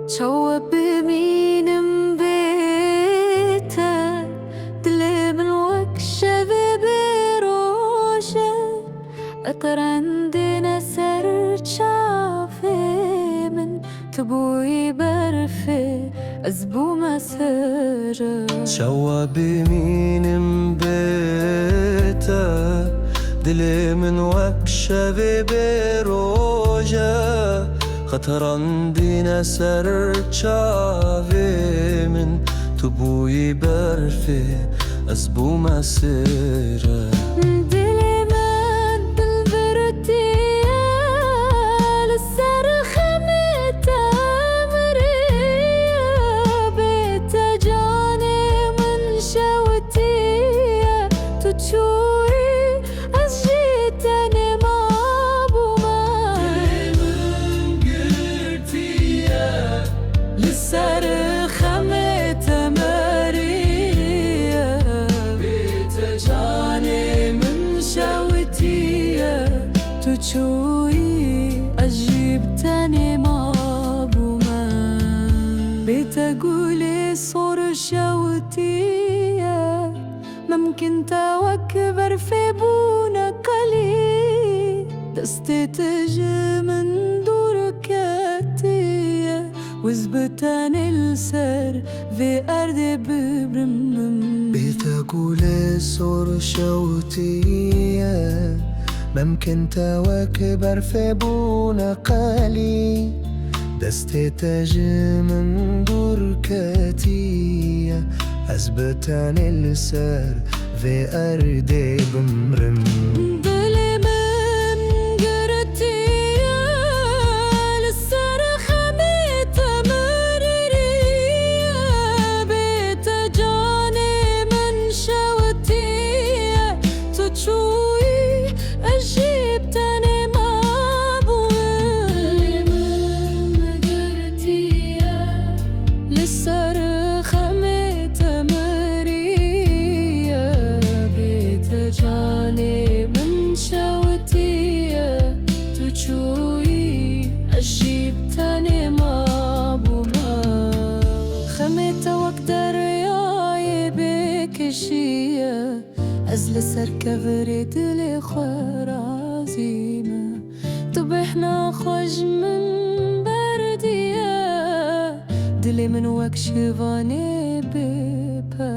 شوق بمين بيته دل من وكشة بروشة اطر عندنا سر شافي من تبوي برفي أزبو مسرة شوق بمين بيته دل من وكشة بروجة خطر عندنا سر شافي من تبوي برفي أزبو مسرة تشوي أجيب تاني ما بوما بتقولي صور شوتية ممكن توكبر في بونا قلي دستي تجي من دور كاتية وزبتاني السر في أرض ببرمم بتقولي صور شوتية ممكن تواكبر في بونا قالي دستي تجي من دور كاتية أثبتاني السر في أرضي بمرم أزل سركة فريد لي خرازيمة طبحنا خوش من بردية دلي من وكشفاني ببازة